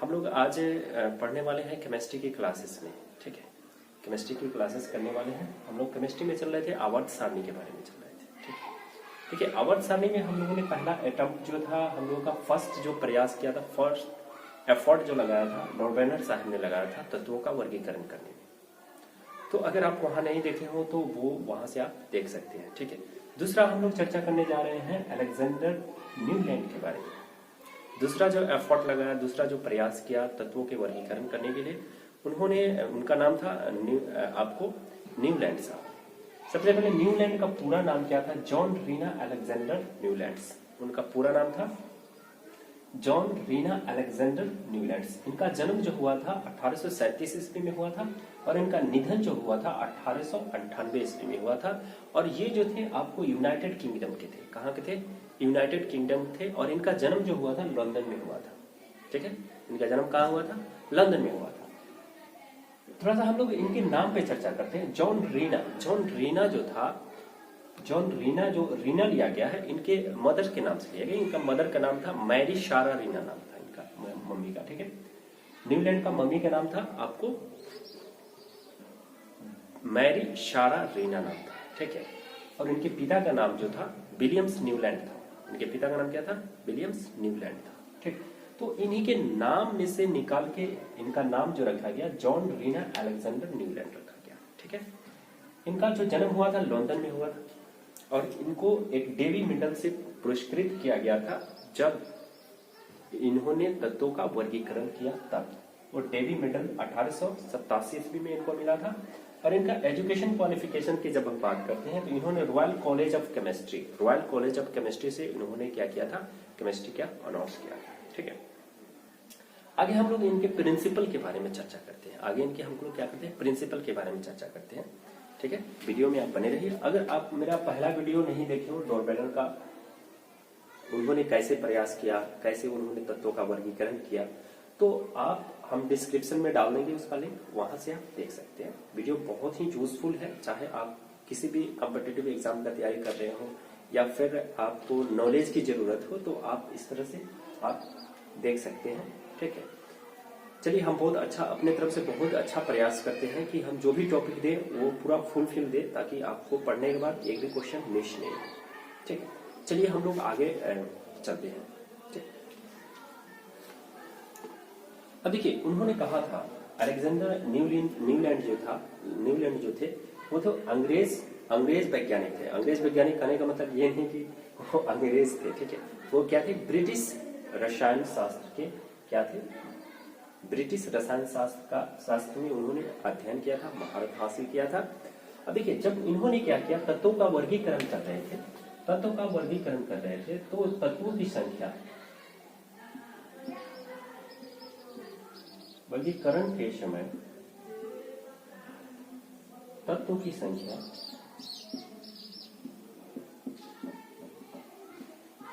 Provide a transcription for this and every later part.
हम लोग आज पढ़ने वाले हैं केमिस्ट्री की क्लासेस में। ठीक है, केमिस्ट्री की क्लासेस करने वाले हैं। हम लोग केमिस्ट्री में चल रहे थे, आवर्त सारणी के बारे में चल रहे थे। ठीक है, देखिए आवर्त सारणी में हम लोगों ने पहला अटेम्प्ट जो था, हम लोगों का फर्स्ट जो प्रयास किया था, फर्स्ट एफर्ट जो लगाया था, नॉर्वेनर साहब ने लगाया था तत्वों का वर्गीकरण करने में। तो अगर आप वहां नहीं देखे हो तो वो वहां से आप देख सकते हैं। ठीक है, दूसरा हम लोग चर्चा करने जा रहे हैं अलेक्जेंडर न्यूलैंड के बारे में। दूसरा जो एफर्ट लगाया, दूसरा जो प्रयास किया तत्वों के वर्गीकरण करने के लिए, उनका नाम था आपको न्यूलैंड साहब। सबसे पहले न्यूलैंड का पूरा नाम क्या था? John Reena Alexander Newlands. उनका पूरा नाम था जॉन रीना अलेक्जेंडर न्यूलैंड्स। इनका जन्म जो हुआ था 1837 ईस्वी में हुआ था और इनका निधन जो हुआ था 1898 ईस्वी में हुआ था। और ये जो थे आपको यूनाइटेड किंगडम के थे। कहाँ के थे? यूनाइटेड किंगडम थे। और इनका जन्म जो हुआ था लंदन में हुआ था। ठीक है, इनका जन्म कहाँ हुआ था? लंदन में हुआ था। थोड़ा सा हम लोग इनके नाम पे चर्चा करते हैं। जॉन रीना जो था, जॉन रीना जो रीना लिया गया है, इनके मदर के नाम से लिया गया। इनका मदर का नाम था मैरी शारा रीना, नाम था इनका मम्मी का। ठीक है, न्यूलैंड का मम्मी का नाम था आपको मैरी शारा रीना नाम था। ठीक है, और इनके पिता का नाम जो था विलियम्स न्यूलैंड था। इनके पिता का नाम क्या था? विलियम्स न्यूलैंड था। ठीक, तो इन्हीं के नाम में से निकाल के इनका नाम जो रखा गया जॉन रीना अलेक्जेंडर न्यूलैंड रखा गया। ठीक है, इनका जो जन्म हुआ था लंदन में हुआ था और इनको एक डेवी मेडल से पुरस्कृत किया गया था जब इन्होंने तत्वों का वर्गीकरण किया तब। वो डेवी मेडल 1887 ईस्वी में इनको मिला था। और इनका एजुकेशन क्वालिफिकेशन की जब हम बात करते हैं तो इन्होंने रॉयल कॉलेज ऑफ केमिस्ट्री से इन्होंने क्या किया था? केमिस्ट्री का ऑनर्स किया था। ठीक है, आगे हम लोग इनके प्रिंसिपल के बारे में चर्चा करते हैं। आगे इनके हम लोग क्या करते हैं? प्रिंसिपल के बारे में चर्चा करते हैं। ठीक है, वीडियो में आप बने रहिए। अगर आप मेरा पहला वीडियो नहीं देखे हो नॉर्वेनर का, उन्होंने कैसे प्रयास किया, कैसे उन्होंने तत्वों का वर्गीकरण किया, तो हम डिस्क्रिप्शन में डाल देंगे उसका लिंक, वहां से आप देख सकते हैं। वीडियो बहुत ही यूजफुल है, चाहे आप किसी भी कॉम्पिटिटिव एग्जाम का तैयारी कर रहे हो या फिर आपको नॉलेज की जरूरत हो, तो आप इस तरह से आप देख सकते हैं। ठीक है, चलिए हम बहुत अच्छा अपने तरफ से बहुत अच्छा प्रयास करते हैं कि हम जो भी टॉपिक दें वो पूरा फुलफिल दे, ताकि आपको पढ़ने के बाद एक भी क्वेश्चन मिस नहीं हो। ठीक है, चलिए हम लोग आगे चलते हैं। अब देखिए, उन्होंने कहा था अलेक्जेंडर न्यूलैंड जो थे वो तो अंग्रेज वैज्ञानिक थे। अंग्रेज वैज्ञानिक कहने का मतलब ये नहीं कि वो अंग्रेज थे। ठीक है, वो क्या थे? ब्रिटिश रसायन शास्त्र के क्या थे? ब्रिटिश रसायन शास्त्र में उन्होंने अध्ययन किया था, महारत हासिल किया था। अब देखिए, जब इन्होंने क्या किया, तत्वों का वर्गीकरण कर रहे थे, तो तत्वों की संख्या, वर्गीकरण के समय तत्वों की संख्या,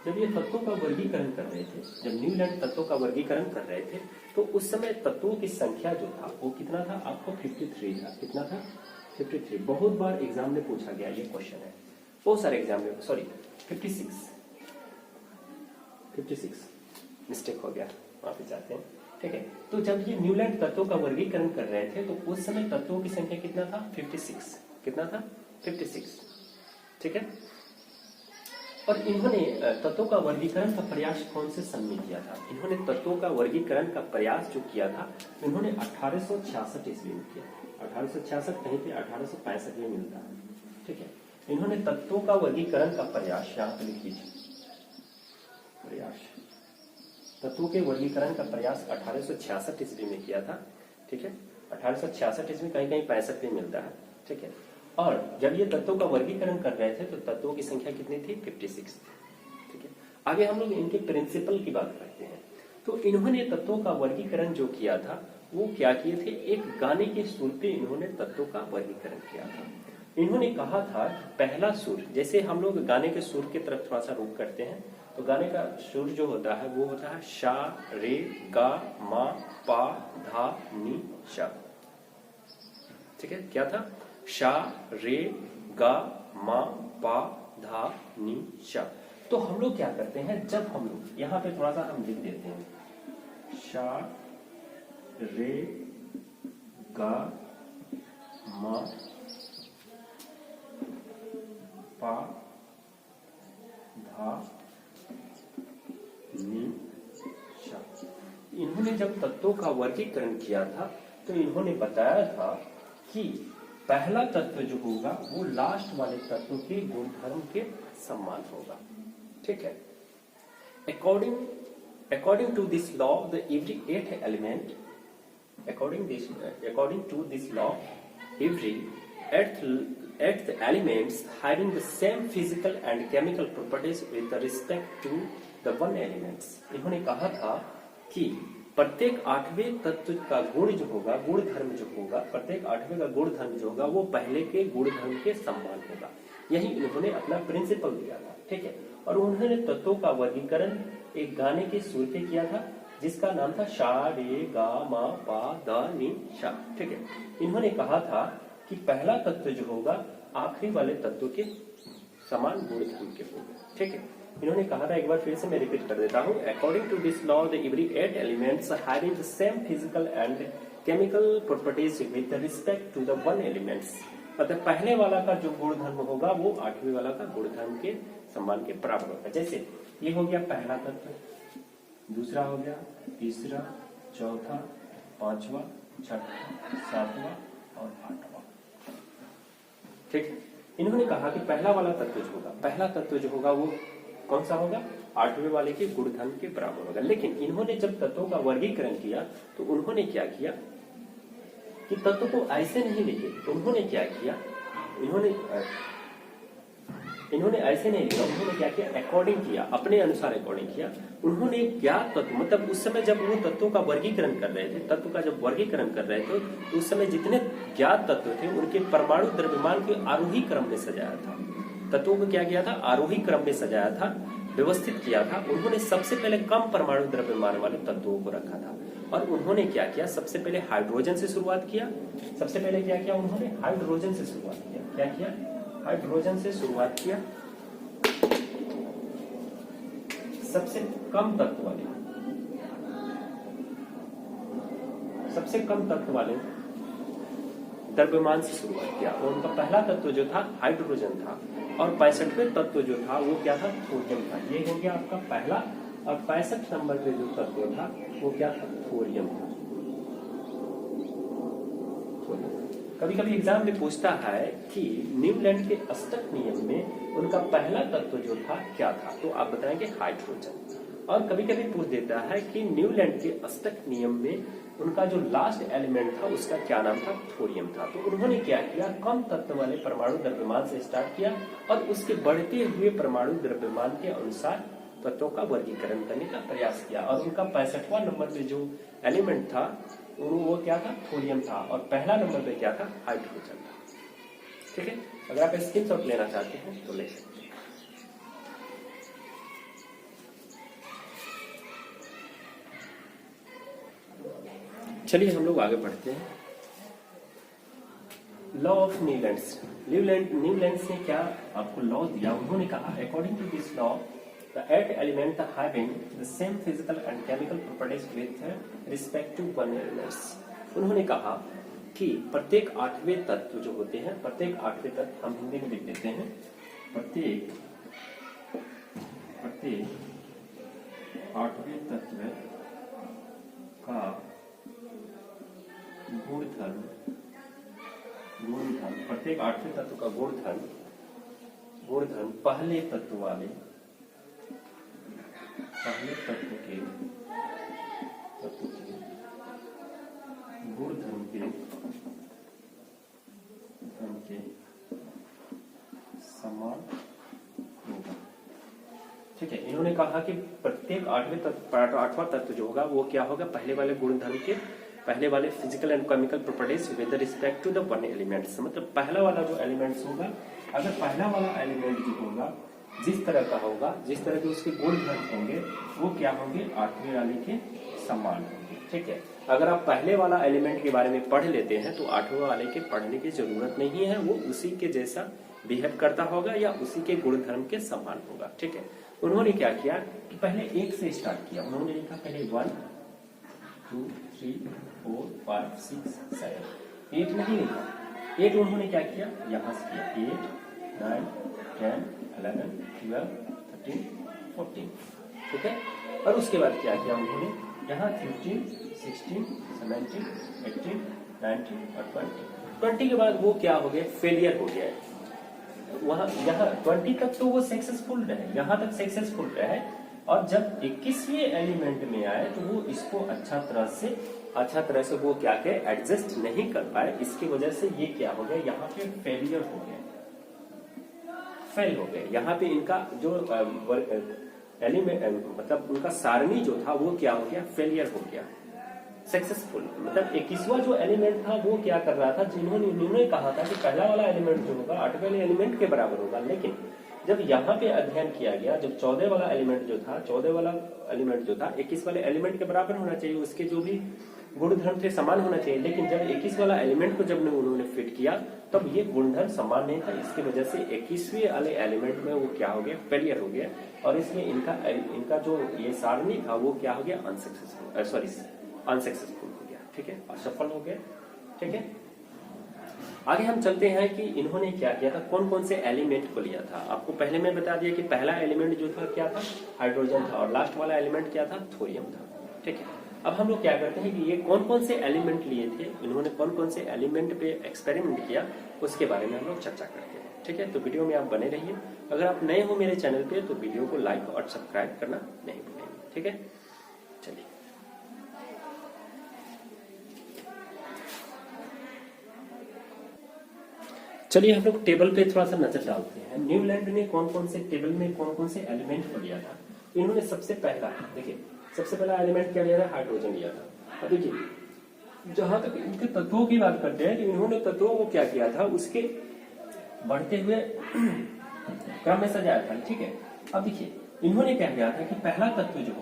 जब ये तत्वों का वर्गीकरण कर रहे थे, जब न्यूलैंड तत्वों का वर्गीकरण कर रहे थे, तो उस समय तत्वों की संख्या जो था वो कितना था? आपको 53 था। कितना था? 53। बहुत बार एग्जाम में पूछा गया ये क्वेश्चन है, बहुत सारे एग्जाम में। सॉरी, 56 मिस्टेक हो गया, वापस जाते हैं। ठीक है, तो जब ये न्यूलैंड तत्वों का वर्गीकरण कर रहे थे तो उस समय तत्वों की संख्या कितना था? 56। कितना था? 56। ठीक है, और इन्होंने तत्वों का वर्गीकरण का प्रयास कौन से सन में किया था? इन्होंने तत्वों का वर्गीकरण का प्रयास जो किया था इन्होंने 1866 ईस्वी में किया। 1866 कहीं पे 1865 में मिलता है। ठीक है, इन्होंने तत्वों का वर्गीकरण का प्रयास, यहाँ पे लिख लीजिए, प्रयास, तत्वों के वर्गीकरण का प्रयास 1866 ईस्वी में किया था। ठीक है, 1866 ईस्वी, कहीं कहीं 65 में मिलता है। ठीक है, और जब ये तत्वों का वर्गीकरण कर रहे थे तो तत्वों की संख्या कितनी थी? 56। ठीक है, आगे हम लोग इनके प्रिंसिपल की बात करते हैं। तो इन्होंने तत्वों का वर्गीकरण जो किया था वो क्या किए थे? एक गाने के सुर पे इन्होंने तत्वों का वर्गीकरण किया था। इन्होंने कहा था पहला सुर, जैसे हम लोग गाने के सुर की तरफ थोड़ा सा रुख करते हैं, तो गाने का सुर जो होता है वो होता है शा, रे, गा, मा, पा, धा, नी, शा। ठीक है, क्या था? शा, रे, गा, मा, पा, धा, नी, शा। तो हम लोग क्या करते हैं, जब हम लोग यहाँ पे थोड़ा सा हम लिख देते हैं शा, रे गा मा पा धा नी शा। इन्होंने जब तत्वों का वर्गीकरण किया था तो इन्होंने बताया था कि पहला तत्व जो होगा वो लास्ट वाले तत्व के गुणधर्म के समान होगा। ठीक है। According to this law, the every eighth element, according to this law, every eighth elements having the same physical and chemical properties with respect to the one elements। इन्होंने कहा था कि प्रत्येक आठवें तत्व का गुण जो होगा, गुण धर्म जो होगा, प्रत्येक आठवें का गुण धर्म जो होगा वो पहले के गुण धर्म के समान होगा। यही इन्होंने अपना प्रिंसिपल दिया था। ठीक है। और उन्होंने तत्वों का वर्गीकरण एक गाने के सुर पे किया था जिसका नाम था शा रे गा मा पा धा नी शा। ठीक है। इन्होंने कहा था कि पहला तत्व जो होगा आखिरी वाले तत्व के समान गुण धर्म के होगा। ठीक है। इन्होंने कहा था, एक बार फिर से मैं रिपीट कर देता हूँ, according to this law the every 8 elements having the same physical and chemical properties with respect to the one elements. मतलब पहले वाला का जो गुण धर्म होगा वो आठवें वाला का गुण धर्म के समान के बराबर होगा। जैसे ये हो गया पहला तत्व, दूसरा हो गया, तीसरा, चौथा, पांचवा, छठा, सातवां और आठवां। ठीक। इन्होंने कहा कि पहला वाला तत्व जो होगा, पहला तत्व जो होगा वो कौन सा होगा, आठवें वाले के गुण धर्म के बराबर होगा। लेकिन इन्होंने जब तत्वों का वर्गीकरण किया तो उन्होंने क्या किया कि तत्व को ऐसे नहीं लिखे। तो उन्होंने क्या किया, इन्होंने ऐसे नहीं लिखा, उन्होंने क्या किया, अकॉर्डिंग किया, अपने अनुसार अकॉर्डिंग किया। उन्होंने ज्ञात तत्व, मतलब उस समय जब वो तत्वों का वर्गीकरण कर रहे थे, तत्व का जब वर्गीकरण कर रहे थे तो उस समय जितने ज्ञात तत्व थे उनके परमाणु द्रव्यमान के आरोही क्रम में सजाया था। तत्वों को क्या किया था, आरोही क्रम में सजाया था, व्यवस्थित किया था। उन्होंने सबसे पहले कम परमाणु द्रव्यमान वाले तत्वों को रखा था और उन्होंने क्या किया, सबसे पहले हाइड्रोजन से शुरुआत किया। सबसे पहले क्या किया उन्होंने, हाइड्रोजन से शुरुआत किया। क्या किया, हाइड्रोजन से शुरुआत किया। सबसे कम तत्व वाले द्रव्यमान से शुरुआत किया। और उनका पहला तत्व जो था हाइड्रोजन था और 65वें तत्व जो था वो क्या था, थोरियम था। ये हो गया आपका पहला। और 65 नंबर पे जो तत्व था वो क्या था, थोरियम था। कभी कभी एग्जाम में पूछता है कि न्यूलैंड के अष्टक नियम में उनका पहला तत्व जो था क्या था, तो आप बताएंगे हाइड्रोजन। और कभी कभी पूछ देता है कि न्यूलैंड के अष्टक नियम में उनका जो लास्ट एलिमेंट था उसका क्या नाम था, थोरियम था। तो उन्होंने क्या किया, कम तत्व वाले परमाणु द्रव्यमान से स्टार्ट किया और उसके बढ़ते हुए परमाणु द्रव्यमान के अनुसार तत्वों का वर्गीकरण करने का प्रयास किया। और उनका 65वां नंबर पे जो एलिमेंट था वो क्या था, थोरियम था। और पहला नंबर पे क्या था, हाइड्रोजन था। ठीक है। अगर आप स्क्रीनशॉट लेना चाहते हैं तो ले सकते हैं। चलिए हम लोग आगे बढ़ते हैं। Law of Newlands. न्यूलैंड्स ने क्या आपको लॉ दिया, उन्होंने कहा according to this law the 8 elements having the same physical and chemical properties with respect to one elements। उन्होंने कहा कि प्रत्येक आठवें तत्व जो होते हैं, प्रत्येक आठवें तत्व हम हिंदी में लिख देते हैं, प्रत्येक आठवें तत्व का गुणधर्म, प्रत्येक आठवें तत्व का गुणधर्म पहले तत्व के गुणधर्म के समान होगा। ठीक है। इन्होंने कहा कि प्रत्येक आठवां तत्व जो होगा वो क्या होगा, पहले वाले गुणधर्म के, पहले वाले physical and chemical properties with respect to the one elements. मतलब पहला वाला जो एलिमेंट्स होगा, अगर पहला वाला एलिमेंट जो होगा जिस तरह का होगा, जिस तरह के उसके गुण धर्म होंगे वो क्या होंगे, आठवें वाले के समान होंगे। ठीक है। अगर आप पहले वाला एलिमेंट के बारे में पढ़ लेते हैं तो आठवें वाले के पढ़ने की जरूरत नहीं है, वो उसी के जैसा बिहेव करता होगा या उसी के गुण धर्म के समान होगा। ठीक है। उन्होंने क्या किया कि पहले एक से स्टार्ट किया। उन्होंने लिखा पहले 1, 2 3 4 5 6 7 8 नहीं लिखा। 8 उन्होंने क्या किया, यहां से किया 8 9 10 11 12 13 14, ठीक है। और उसके बाद क्या किया उन्होंने, यहाँ 15 16 17 18 19 और 20 के बाद वो क्या हो गया, फेलियर हो गया। वहां यहाँ 20 तक तो वो सक्सेसफुल रहे, यहां तक सक्सेसफुल रहे, और जब 21वें एलिमेंट में आए तो वो इसको अच्छा तरह से वो क्या के एडजस्ट नहीं कर पाए। इसकी वजह से ये क्या हो गया, यहाँ पे फेलियर हो गया, फेल हो गए। यहाँ पे इनका जो एलिमेंट मतलब उनका सारणी जो था वो क्या हो गया, फेलियर हो गया। सक्सेसफुल मतलब 21वां जो एलिमेंट था वो क्या कर रहा था, जिन्होंने कहा था कि पहला वाला एलिमेंट जो होगा 8वें एलिमेंट के बराबर होगा, लेकिन जब यहाँ पे अध्ययन किया गया, जब 14 वाला एलिमेंट जो था 21 वाले एलिमेंट के बराबर होना चाहिए, उसके जो भी गुणधर्म थे समान होना चाहिए, लेकिन जब 21 वाला एलिमेंट को जब उन्होंने फिट किया तब ये गुणधर्म समान नहीं था। इसकी वजह से 21वें वाले एलिमेंट में वो क्या हो गया, फेलियर हो गया, और इसमें इनका जो ये सारणी था वो क्या हो गया, अनसक्सेसफुल हो गया, ठीक है, असफल हो गया, ठीक है। आगे हम चलते हैं कि इन्होंने क्या किया था, कौन कौन से एलिमेंट को लिया था। आपको पहले मैं बता दिया कि पहला एलिमेंट जो था क्या था, हाइड्रोजन था, और लास्ट वाला एलिमेंट क्या था, थोरियम था, ठीक है। अब हम लोग क्या करते हैं कि ये कौन कौन से एलिमेंट लिए थे, इन्होंने कौन कौन से एलिमेंट पे एक्सपेरिमेंट किया, उसके बारे में हम लोग चर्चा करते हैं, ठीक है। तो वीडियो में आप बने रहिए। अगर आप नए हो मेरे चैनल पे तो वीडियो को लाइक और सब्सक्राइब करना नहीं भूलेंगे, ठीक है। चलिए हम लोग टेबल पे थोड़ा सा नजर डालते हैं। न्यूलैंड ने कौन कौन से टेबल में कौन कौन से एलिमेंट को लिया था। इन्होंने सबसे पहला एलिमेंट क्या लिया था, हाइड्रोजन लिया था। अब देखिए जहां तक इनके तत्वों की बात करते हैं, तो इन्होंने तत्वों को क्या किया था, उसके बढ़ते हुए क्रम में सजाया था, ठीक है। अब देखिए इन्होंने क्या किया था कि पहला तत्व जो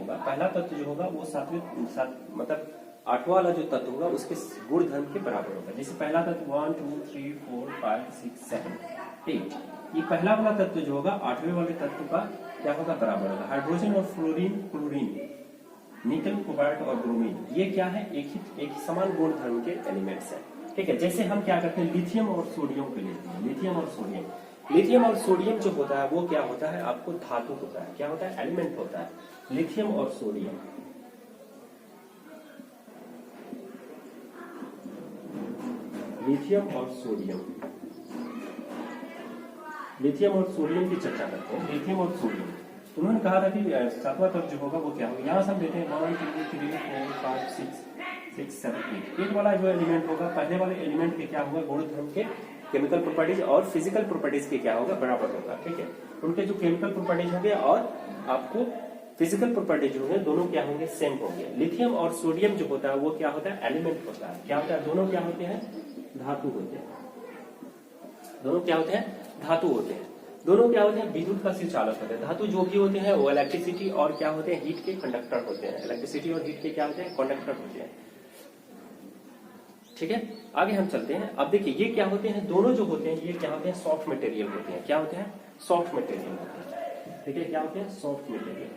होगा वो मतलब 8वां वाला जो तत्व होगा उसके गुण धर्म के बराबर होगा। जैसे पहला तत्व 1 2 3 4 5 6 7 8, ये पहला वाला तत्व जो होगा 8वें वाले तत्व का क्या होगा, बराबर होगा। हाइड्रोजन और फ्लोरीन, क्लोरीन, निकल, कोबाल्ट और ब्रोमीन, ये क्या है, एक ही समान गुण धर्म के एलिमेंट्स हैं, ठीक है। जैसे हम क्या करते हैं, लिथियम और सोडियम को लेते हैं। लिथियम और सोडियम जो होता है वो क्या होता है, आपको धातु होता है, क्या होता है, एलिमेंट होता है। लिथियम और सोडियम की चर्चा करते हैं। लिथियम और सोडियम, उन्होंने कहा था कि 7वां तत्व जो होगा वो क्या होगा, यहाँ से हम देते हैं 1 2 3 4 5 6 7 8। एक वाला जो एलिमेंट होगा, पहले वाले एलिमेंट के क्या होगा, गुण धर्म के केमिकल प्रॉपर्टीज और फिजिकल प्रॉपर्टीज के क्या होगा, बराबर होगा, ठीक है। उनके जो केमिकल प्रॉपर्टीज होंगे और आपको फिजिकल प्रॉपर्टीज होंगे, दोनों क्या होंगे, सेम होंगे। लिथियम और सोडियम जो होता है वो क्या होता है, एलिमेंट होता है, क्या होता है, दोनों क्या होते हैं, धातु होते हैं। दोनों क्या होते हैं, धातु होते हैं। दोनों क्या होते हैं, विद्युत का संचालक होते हैं। धातु जो भी होते हैं वो इलेक्ट्रिसिटी और क्या होते हैं, हीट के कंडक्टर होते हैं। इलेक्ट्रिसिटी और हीट के क्या होते हैं, कंडक्टर होते हैं, ठीक है। आगे हम चलते हैं। अब देखिए ये क्या होते हैं, दोनों जो होते हैं ये क्या होते हैं, सॉफ्ट मटेरियल होते हैं। क्या होते हैं, सॉफ्ट मटेरियल होते हैं, ठीक है। क्या होते हैं, सॉफ्ट मटेरियल,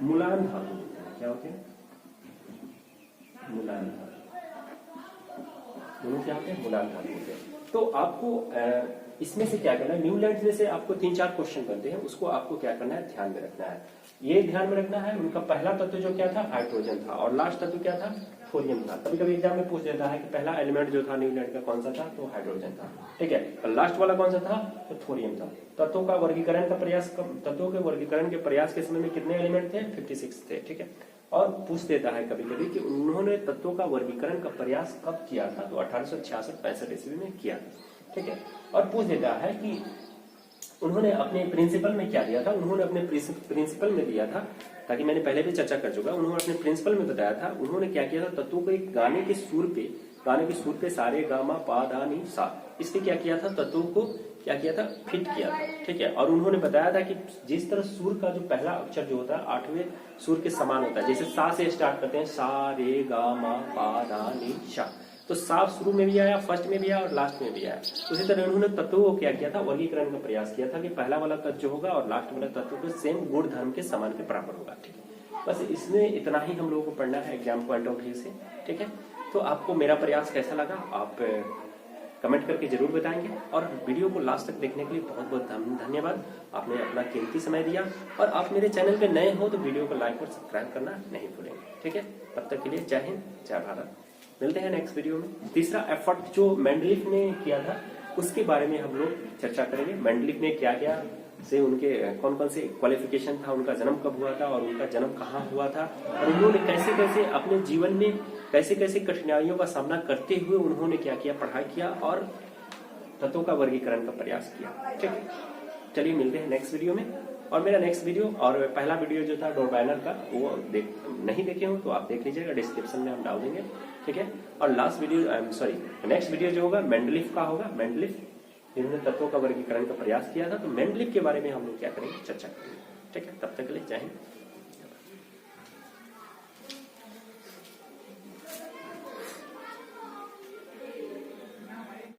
मुलायम धातु होते हैं। क्या होते हैं, मुलायम धातु, दोनों क्या होते हैं, मुलायम धातु होते हैं। तो आपको इसमें से क्या करना है, न्यूलैंड में से आपको 3-4 क्वेश्चन बनते हैं, उसको आपको क्या करना है, ध्यान में रखना है। ये ध्यान में रखना है, उनका पहला तत्व जो क्या था, हाइड्रोजन था, और लास्ट तत्व क्या था, थोरियम था। कभी कभी एग्जाम में पूछ देता है कि पहला एलिमेंट जो था न्यूलैंड का कौन सा था, तो हाइड्रोजन था, ठीक है। और लास्ट वाला कौन सा था, तो थोरियम था। तत्वों के वर्गीकरण के प्रयास के समय में कितने एलिमेंट थे, 56 थे, ठीक है। और पूछ देता है कभी कभी कि उन्होंने तत्वों का वर्गीकरण का प्रयास कब किया था, तो 1866-65 ईस्वी में किया, ठीक है। और पूछ देता है कि उन्होंने अपने प्रिंसिपल में क्या दिया था, उन्होंने अपने प्रिंसिपल में दिया था, ताकि मैंने पहले भी चर्चा कर चुका, उन्होंने अपने प्रिंसिपल में बताया था। उन्होंने क्या किया था, तत्वों को एक गाने के सुर पे सारे गामा पा धा नी सा, इसलिए क्या किया था, तत्वों को क्या किया था, फिट किया था, ठीक है। और उन्होंने बताया था कि जिस तरह सुर का जो पहला अक्षर जो होता है 8वें सुर के समान होता है। जैसे सा से स्टार्ट करते हैं, सा रे गा मा पा धा नी सा, तो साफ शुरू में भी आया, फर्स्ट में भी आया और लास्ट में भी आया। उसी तरह उन्होंने तत्वों को क्या किया था, वर्गीकरण का प्रयास किया था कि पहला वाला तत्व जो होगा और लास्ट वाला तत्व को सेम गुण धर्म के समान के बराबर होगा। ठीक है, बस इसमें इतना ही हम लोगों को पढ़ना है एग्जाम पॉइंट ऑफ व्यू से। ठीक है, तो आपको मेरा प्रयास कैसा लगा आप कमेंट करके जरूर बताएंगे, और वीडियो को लास्ट तक देखने के लिए बहुत बहुत धन्यवाद। आपने अपना कीमती समय दिया, और आप मेरे चैनल पे नए हो तो वीडियो को लाइक और सब्सक्राइब करना नहीं भूलेंगे। ठीक है, तब तक के लिए जय हिंद, जय भारत। मिलते हैं नेक्स्ट वीडियो में। तीसरा एफर्ट जो मेंडलीफ ने किया था उसके बारे में हम लोग चर्चा करेंगे। मेंडलीफ ने क्या क्या से उनके कौन कौन से क्वालिफिकेशन था, उनका जन्म कब हुआ था और उनका जन्म कहाँ हुआ था, और उन्होंने कैसे कैसे अपने जीवन में कैसे कैसे कठिनाइयों का सामना करते हुए उन्होंने क्या किया, पढ़ाई किया और तत्वों का वर्गीकरण का प्रयास किया। ठीक है, चलिए मिलते हैं नेक्स्ट वीडियो में। और मेरा नेक्स्ट वीडियो और पहला वीडियो जो था डोरबैनर का वो नहीं देखे हो तो आप देख लीजिएगा, डिस्क्रिप्शन में हम डाल देंगे। ठीक है, और लास्ट वीडियो नेक्स्ट वीडियो जो होगा मेंडलीफ का होगा। मेंडलीफ जिन्होंने तत्वों का वर्गीकरण का प्रयास किया था, तो मेंडलीफ के बारे में हम लोग क्या करेंगे, चर्चा करेंगे। ठीक है, तब तक के लिए जय हिंद।